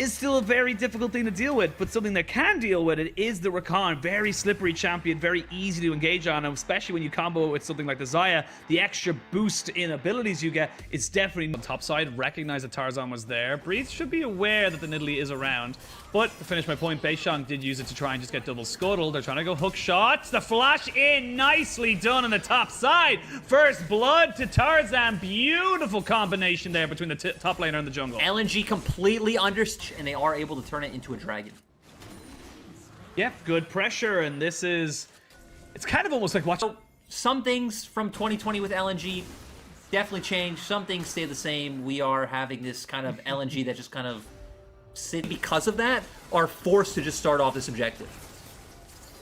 is still a very difficult thing to deal with, but something that can deal with it is the Rakan. Very slippery champion, very easy to engage on, and especially when you combo it with something like the Xayah, the extra boost in abilities you get is definitely on top side. Recognize that Tarzan was there. Breathe should be aware that the Nidalee is around, but to finish my point, Beishang did use it to try and just get double scuttled. They're trying to go hook shots. The flash in, nicely done on the top side. First blood to Tarzan. Beautiful combination there between the top laner and the jungle. LNG completely understood, and they are able to turn it into a dragon. Yeah, good pressure, and this is... It's kind of almost like watching... Some things from 2020 with LNG definitely changed. Some things stay the same. We are having this kind of LNG that just kind of sit because of that, are forced to just start off this objective.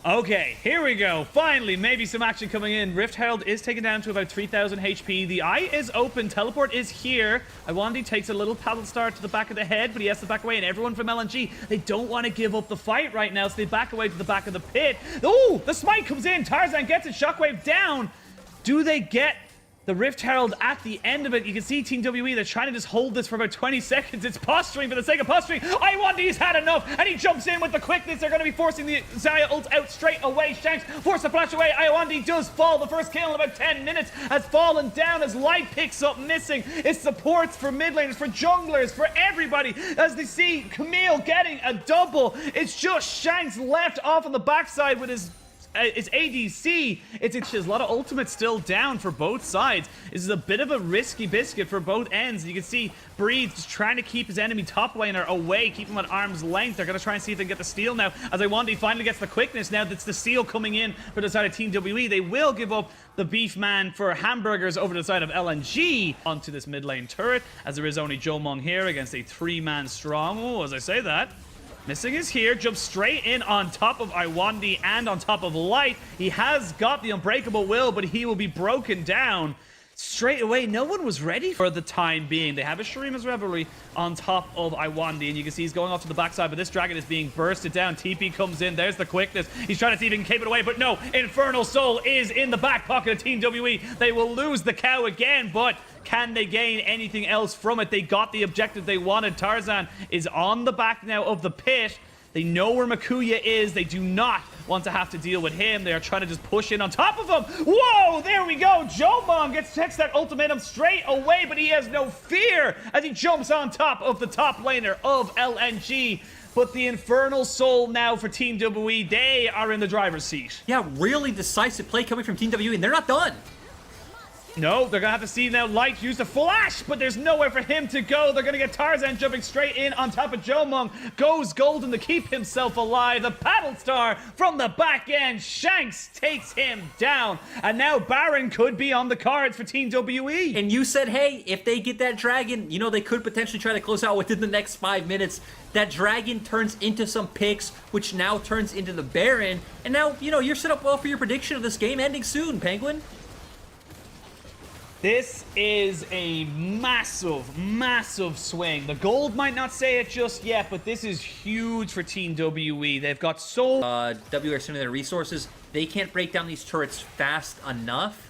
Okay, here we go. Finally, maybe some action coming in. Rift Herald is taken down to about 3,000 HP. The eye is open. Teleport is here. Iwandi takes a little paddle star to the back of the head, but he has to back away. And everyone from LNG, they don't want to give up the fight right now, so they back away to the back of the pit. Oh, the smite comes in. Tarzan gets it. Shockwave down. Do they get the Rift Herald at the end of it? You can see Team WE, they're trying to just hold this for about 20 seconds. It's posturing for the sake of posturing. Iwandi's had enough, and he jumps in with the quickness. They're going to be forcing the Xayah ult out straight away. Shanks force the flash away. Iwandi does fall. The first kill in about 10 minutes has fallen down as Light picks up missing. It's supports for mid laners, for junglers, for everybody. As they see Camille getting a double, it's just Shanks left off on the backside with his ADC. It's a lot of ultimates still down for both sides. This is a bit of a risky biscuit for both ends. You can see Breathe just trying to keep his enemy top laner away, keep him at arm's length. They're going to try and see if they can get the steal now. As Iwandi finally gets the quickness now, that's the steal coming in for the side of Team WE. They will give up the beef man for hamburgers over to the side of LNG onto this mid lane turret, as there is only Jomong here against a 3-man strong. Oh, as I say that, Missing is here, jumps straight in on top of Iwandi and on top of Light. He has got the Unbreakable Will, but he will be broken down straight away. No one was ready for the time being. They have a Shurima's Revelry on top of Iwandi, and you can see he's going off to the backside, but this dragon is being bursted down. TP comes in. There's the quickness. He's trying to see if he can cape it away, but no. Infernal Soul is in the back pocket of Team WE. They will lose the cow again, but can they gain anything else from it? They got the objective they wanted. Tarzan is on the back now of the pit. They know where Makuya is. They do not want to have to deal with him. They are trying to just push in on top of him. Whoa, there we go. Jomong takes that ultimatum straight away, but he has no fear as he jumps on top of the top laner of LNG. But the Infernal Soul now for Team WE, they are in the driver's seat. Yeah, really decisive play coming from Team WE, and they're not done. No, they're going to have to see now Light use the flash, but there's nowhere for him to go. They're going to get Tarzan jumping straight in on top of Jomong. Goes golden to keep himself alive. The paddle star from the back end. Shanks takes him down. And now Baron could be on the cards for Team WE. And you said, hey, if they get that dragon, you know, they could potentially try to close out within the next 5 minutes. That dragon turns into some picks, which now turns into the Baron. And now, you know, you're set up well for your prediction of this game ending soon, Penguin. This is a massive, massive swing. The gold might not say it just yet, but this is huge for Team WE. They've got so... WE are sending their resources. They can't break down these turrets fast enough.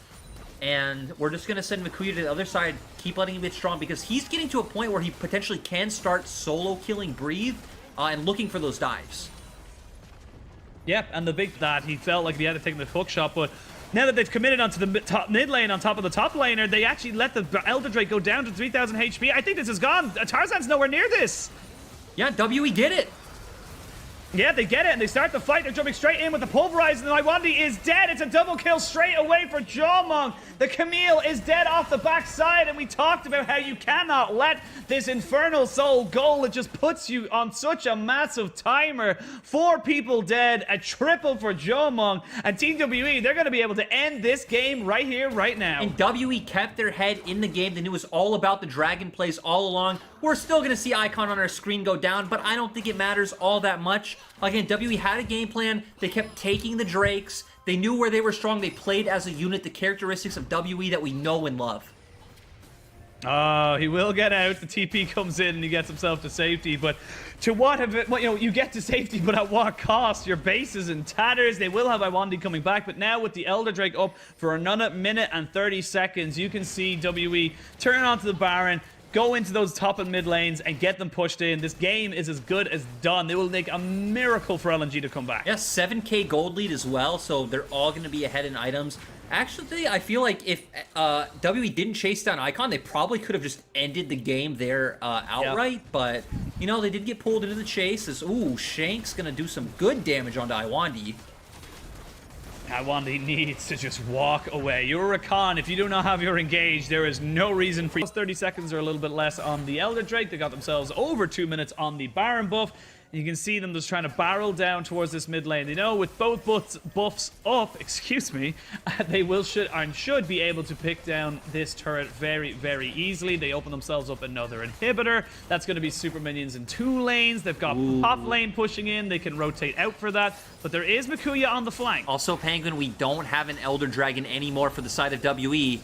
And we're just going to send Makuya to the other side, keep letting him get strong, because he's getting to a point where he potentially can start solo killing Breathe and looking for those dives. Yep, and the big that he felt like he had to take the hook shot, but now that they've committed onto the top mid lane on top of the top laner, they actually let the Elder Drake go down to 3,000 HP. I think this is gone. Tarzan's nowhere near this. Yeah, WE get it. Yeah, they get it, and they start the fight. They're jumping straight in with the Pulverize, and Iwandi is dead. It's a double kill straight away for Jomong. The Camille is dead off the backside, and we talked about how you cannot let this Infernal Soul goal. It just puts you on such a massive timer. 4 people dead, a triple for Jomong, and Team WE, they're going to be able to end this game right here, right now. And WE kept their head in the game. They knew it was all about the dragon plays all along. We're still going to see Icon on our screen go down, but I don't think it matters all that much. Again, WE had a game plan. They kept taking the Drakes. They knew where they were strong. They played as a unit, the characteristics of WE that we know and love. He will get out. The TP comes in and he gets himself to safety. But to what have it? Well, you know, you get to safety, but at what cost? Your base is in tatters. They will have Iwandi coming back, but now with the Elder Drake up for another minute and 30 seconds, you can see WE turn onto the Baron, go into those top and mid lanes and get them pushed in, this game is as good as done. They will make a miracle for LNG to come back. Yeah, 7k gold lead as well, so they're all going to be ahead in items. Actually, I feel like if WE didn't chase down Icon, they probably could have just ended the game there outright. Yep. But, you know, they did get pulled into the chase. As, ooh, Shank's going to do some good damage onto Iwandi. Iwandi needs to just walk away. You're a Khan. If you do not have your engage, there is no reason for you. 30 seconds or a little bit less on the Elder Drake. They got themselves over 2 minutes on the Baron buff. You can see them just trying to barrel down towards this mid lane. They know with both buffs up, excuse me, they should be able to pick down this turret very, very easily. They open themselves up another inhibitor. That's going to be super minions in 2 lanes. They've got top lane pushing in. They can rotate out for that. But there is Mikuya on the flank. Also, Penguin, we don't have an Elder Dragon anymore for the side of WE.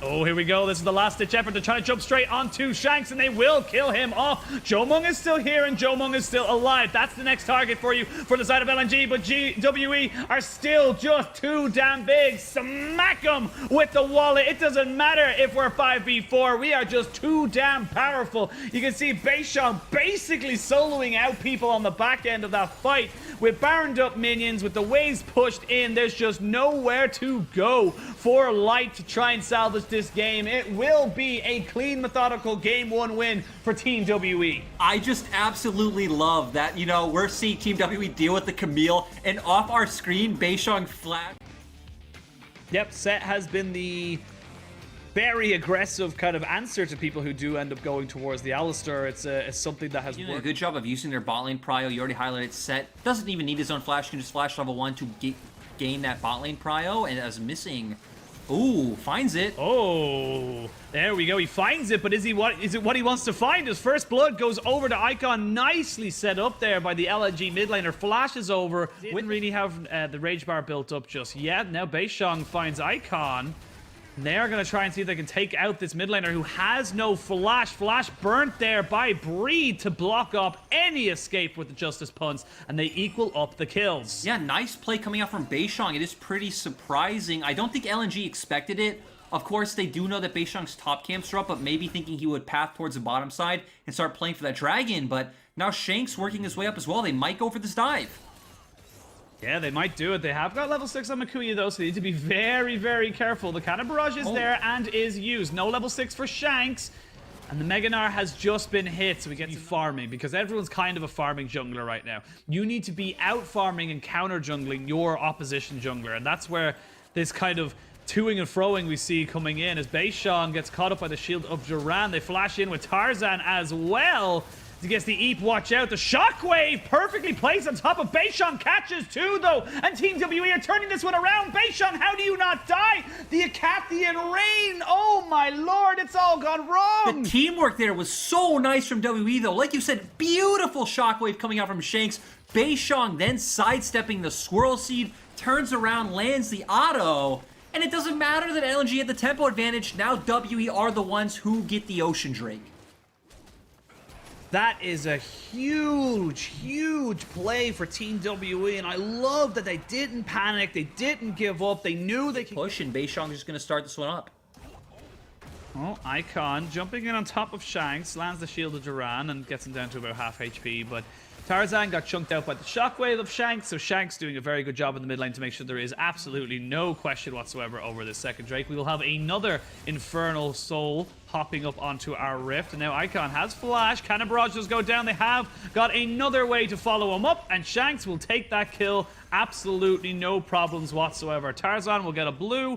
Oh, here we go. This is the last-ditch effort. They're trying to jump straight onto Shanks, and they will kill him off. Jomung is still here, and Jomung is still alive. That's the next target for you for the side of LNG, but WE are still just too damn big. Smack them with the wallet. It doesn't matter if we're 5v4. We are just too damn powerful. You can see Beishang basically soloing out people on the back end of that fight. With Baroned up minions, with the waves pushed in, there's just nowhere to go for Light to try and salvage this game. It will be a clean, methodical game 1 win for Team WE. I just absolutely love that, you know, we're seeing Team WE deal with the Camille, and off our screen, Beishang flash. Yep, Set has been the very aggressive kind of answer to people who do end up going towards the Alistar. It's something that has worked. A good job of using their bot lane prio. You already highlighted Set. Doesn't even need his own flash. You can just flash level 1 to gain that bot lane prio, and as missing... Ooh, finds it. Oh, there we go. He finds it, but is it what he wants to find? His first blood goes over to Icon. Nicely set up there by the LNG mid laner. Flashes over. Didn't really have the rage bar built up just yet. Now Beishang finds Icon. They're going to try and see if they can take out this mid laner who has no flash. Flash burnt there by Breed to block up any escape with the Justice Punch, and they equal up the kills. Yeah, nice play coming out from Beishang. It is pretty surprising. I don't think LNG expected it. Of course, they do know that Beishang's top camps are up, but maybe thinking he would path towards the bottom side and start playing for that dragon. But now Shank's working his way up as well. They might go for this dive. Yeah, they might do it. They have got level 6 on Mikuya, though, so they need to be very, very careful. The Cannon Barrage is there and is used. No level 6 for Shanks. And the Mega Gnar has just been hit, so we get to farming, because everyone's kind of a farming jungler right now. You need to be out farming and counter jungling your opposition jungler, and that's where this kind of toing and froing we see coming in as Beishang gets caught up by the shield of Duran. They flash in with Tarzan as well. He gets the Eep, watch out. The Shockwave perfectly placed on top of Beishang. Catches too, though. And Team WE are turning this one around. Beishang, how do you not die? The Acathian Rain. Oh, my lord. It's all gone wrong. The teamwork there was so nice from WE, though. Like you said, beautiful Shockwave coming out from Shanks. Beishang then sidestepping the Swirl Seed. Turns around, lands the auto. And it doesn't matter that LNG had the tempo advantage. Now WE are the ones who get the Ocean Drake. That is a huge, huge play for Team WE, and I love that they didn't panic, they didn't give up, they knew they could push, and Beishang is just going to start this one up. Oh, Icon jumping in on top of Shanks, lands the shield of Duran and gets him down to about half HP, but Tarzan got chunked out by the shockwave of Shanks, so Shanks doing a very good job in the mid lane to make sure there is absolutely no question whatsoever over this second Drake. We will have another Infernal Soul hopping up onto our Rift, and now Icon has flash. Cannon Barrage does go down. They have got another way to follow him up, and Shanks will take that kill. Absolutely no problems whatsoever. Tarzan will get a blue.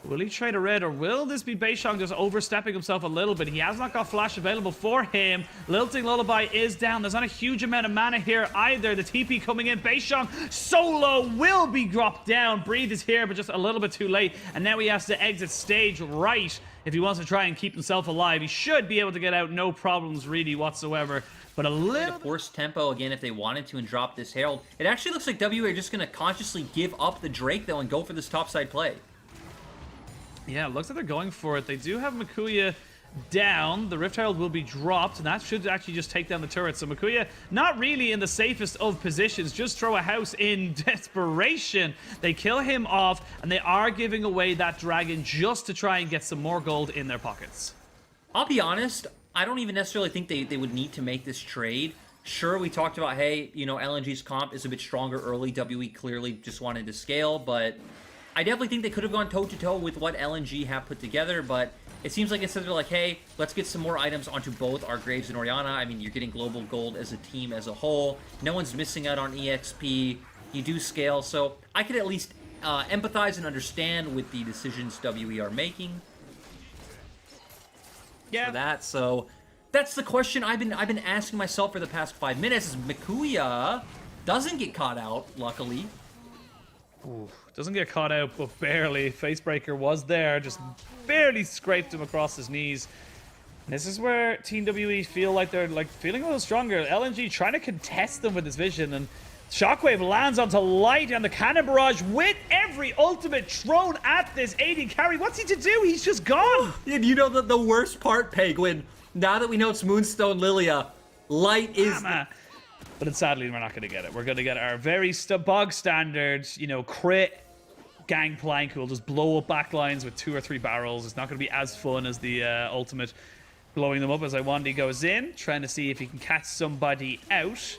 Will he trade a red, or will this be Beishang just overstepping himself a little bit? He has not got flash available for him. Lilting Lullaby is down. There's not a huge amount of mana here either. The TP coming in. Beishang solo will be dropped down. Breathe is here, but just a little bit too late. And now he has to exit stage right if he wants to try and keep himself alive. He should be able to get out, no problems really whatsoever. But a little forced tempo again if they wanted to and drop this Herald. It actually looks like WE are just going to consciously give up the Drake though and go for this topside play. Yeah, it looks like they're going for it. They do have Mikuya down. The Rift Herald will be dropped, and that should actually just take down the turret. So Mikuya, not really in the safest of positions. Just throw a house in desperation. They kill him off, and they are giving away that dragon just to try and get some more gold in their pockets. I'll be honest, I don't even necessarily think they would need to make this trade. Sure, we talked about, hey, you know, LNG's comp is a bit stronger early. WE clearly just wanted to scale, but I definitely think they could have gone toe-to-toe with what LNG have put together, but it seems like instead of like, hey, let's get some more items onto both our Graves and Orianna. I mean, you're getting global gold as a team as a whole. No one's missing out on EXP. You do scale, so I could at least empathize and understand with the decisions WE are making. Yeah. For that, so that's the question I've been asking myself for the past 5 minutes. Is Mikuya doesn't get caught out, luckily. Ooh, doesn't get caught out, but barely. Facebreaker was there, just barely scraped him across his knees. This is where Team WE feel like they're feeling a little stronger. LNG trying to contest them with his vision, and Shockwave lands onto Light and the Cannon Barrage with every ultimate thrown at this AD carry. What's he to do? He's just gone. And you know the worst part, Penguin, now that we know it's Moonstone Lilia, Light is... But sadly, we're not going to get it. We're going to get our very bog standard, you know, crit gangplank who will just blow up backlines with 2 or 3 barrels. It's not going to be as fun as the ultimate blowing them up as Iwandi goes in, trying to see if he can catch somebody out.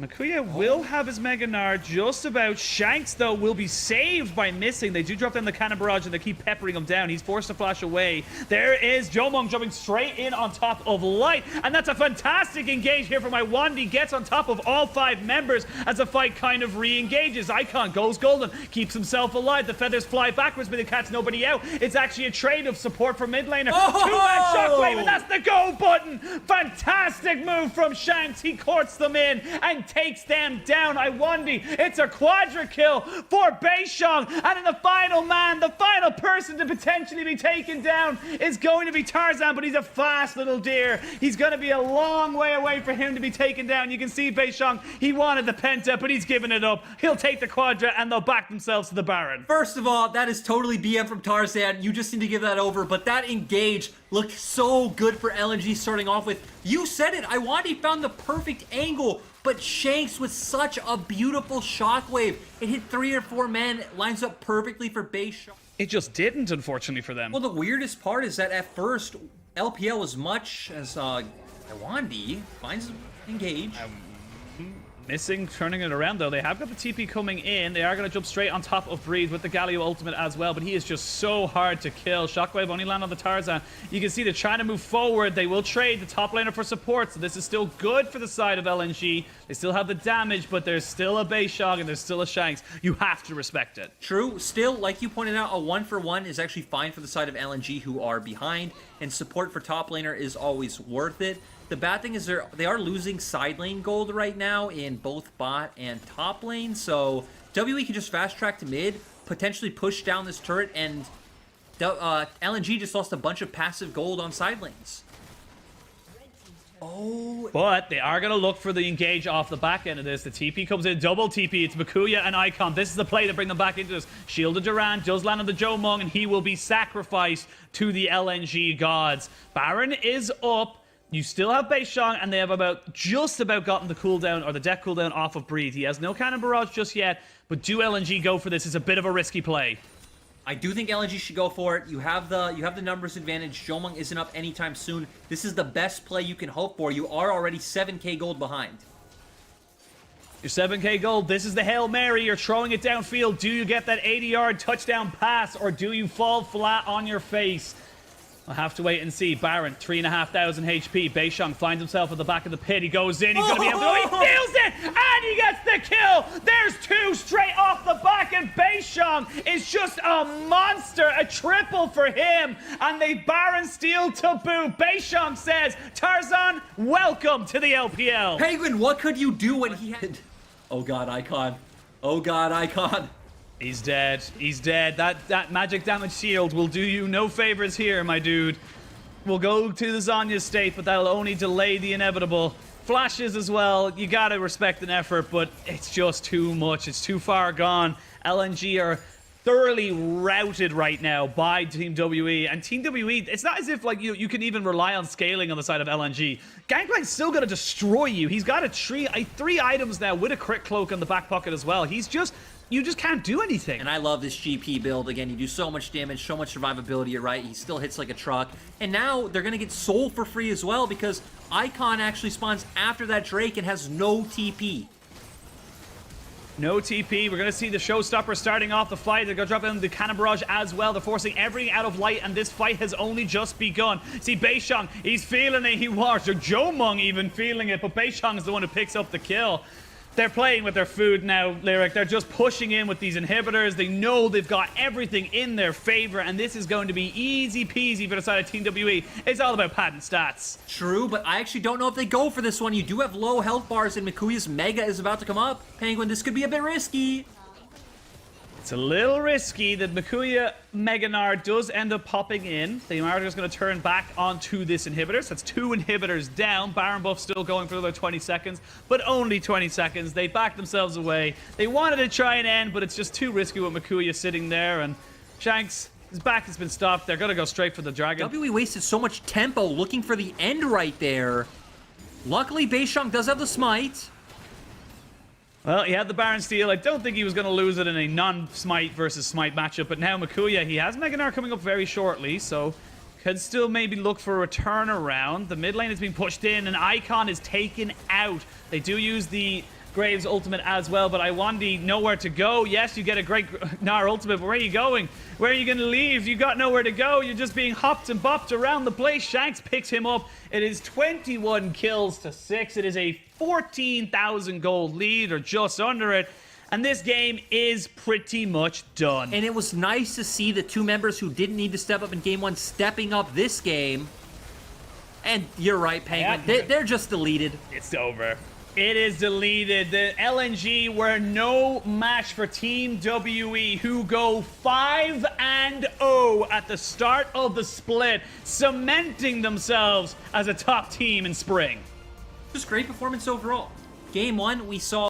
Mikuya will have his Mega Gnar just about. Shanks, though, will be saved by missing. They do drop down the Cannon Barrage, and they keep peppering him down. He's forced to flash away. There is Jomong jumping straight in on top of Light, and that's a fantastic engage here from Iwandi. Gets on top of all 5 members as the fight kind of re-engages. Icon goes golden, keeps himself alive. The feathers fly backwards, but they catch nobody out. It's actually a trade of support for mid laner. Two-man Shockwave, and that's the go button. Fantastic move from Shanks. He courts them in and takes them down. Iwandi, it's a quadra kill for Beishong, and in the final man, the final person to potentially be taken down is going to be Tarzan, but he's a fast little deer. He's going to be a long way away for him to be taken down. You can see Beishong, he wanted the Penta, but he's given it up. He'll take the quadra, and they'll back themselves to the Baron. First of all, that is totally BM from Tarzan. You just need to give that over, but that engage looked so good for LNG starting off with. You said it, Iwandi found the perfect angle, but Shanks with such a beautiful shockwave. It hit 3 or 4 men, it lines up perfectly for Beishong. It just didn't, unfortunately, for them. Well, the weirdest part is that at first, LPL, as much as Iwandi finds engage. Missing, turning it around, though. They have got the TP coming in. They are going to jump straight on top of Breeze with the Galio ultimate as well, but he is just so hard to kill. Shockwave only land on the Tarzan. You can see they're trying to move forward. They will trade the top laner for support, so this is still good for the side of LNG. They still have the damage, but there's still a Beishong and there's still a Shanks. You have to respect it. True. Still, like you pointed out, a 1-for-1 is actually fine for the side of LNG who are behind, and support for top laner is always worth it. The bad thing is they are losing side lane gold right now in both bot and top lane, so WE can just fast track to mid, potentially push down this turret, and LNG just lost a bunch of passive gold on side lanes. Oh. But they are going to look for the engage off the back end of this. The TP comes in, double TP. It's Mikuya and Icon. This is the play to bring them back into this. Shield of Duran does land on the Jomong, and he will be sacrificed to the LNG gods. Baron is up. You still have Beishong, and they have just about gotten the cooldown, or the death cooldown off of Breathe. He has no Cannon Barrage just yet, but do LNG go for this? It's a bit of a risky play. I do think LNG should go for it. You have the numbers advantage. Jomong isn't up anytime soon. This is the best play you can hope for. You are already 7k gold behind. Your 7k gold, this is the Hail Mary. You're throwing it downfield. Do you get that 80-yard touchdown pass, or do you fall flat on your face? I'll have to wait and see. Baron, 3,500 HP. Beishong finds himself at the back of the pit. He goes in. He's going to be able to... Oh, he steals it! And he gets the kill! There's 2 straight off the back, and Beishong is just a monster. A triple for him. And they Baron steal to boot. Beishong says, Tarzan, welcome to the LPL. Penguin, what could you do when he had... Oh, God, Icon. Oh, God, Icon. He's dead. He's dead. That magic damage shield will do you no favors here, my dude. We'll go to the Zanya state, but that'll only delay the inevitable. Flashes as well. You gotta respect an effort, but it's just too much. It's too far gone. LNG are thoroughly routed right now by Team WE. And Team WE, it's not as if like you can even rely on scaling on the side of LNG. Gangplank's still going to destroy you. He's got 3 items now with a crit cloak on the back pocket as well. He's just you just can't do anything. And I love this GP build. Again, you do so much damage, so much survivability, you're right. He still hits like a truck. And now they're going to get Soul for free as well because Icon actually spawns after that Drake and has no TP. No TP. We're going to see the showstopper starting off the fight. They're going to drop in the cannon barrage as well. They're forcing everything out of light, and this fight has only just begun. See, Beishang, he's feeling it. He was. Or Jomung even feeling it, but Beishang is the one who picks up the kill. They're playing with their food now, Lyric. They're just pushing in with these inhibitors. They know they've got everything in their favor, and this is going to be easy peasy for the side of Team WE. It's all about patent stats. True, but I actually don't know if they go for this one. You do have low health bars, and Mikuya's Mega is about to come up. Penguin, this could be a bit risky. It's a little risky that Mikuya Meganar does end up popping in. They are just going to turn back onto this inhibitor. So that's 2 inhibitors down. Baron buff still going for another 20 seconds, but only 20 seconds. They backed themselves away. They wanted to try and end, but it's just too risky with Mikuya sitting there. And Shanks, his back has been stopped. They're going to go straight for the dragon. WE wasted so much tempo looking for the end right there. Luckily, Beishang does have the smite. Well, he had the Baron steal. I don't think he was going to lose it in a non-smite versus smite matchup, but now Mikuya, he has Meganar coming up very shortly, so could still maybe look for a turnaround. The mid lane is being pushed in, and Icon is taken out. They do use the Graves ultimate as well, but Iwandi nowhere to go. Yes, you get a great Gnar ultimate, but where are you going? Where are you going to leave? You got nowhere to go. You're just being hopped and bopped around the place. Shanks picks him up. It is 21 kills to 6. It is a 14,000 gold lead, or just under it. And this game is pretty much done. And it was nice to see the 2 members who didn't need to step up in game 1 stepping up this game. And you're right, Penguin. Yep. They're just deleted. It's over. It is deleted. The LNG were no match for Team WE, who go 5-0 at the start of the split, cementing themselves as a top team in spring. Just great performance overall. Game 1, we saw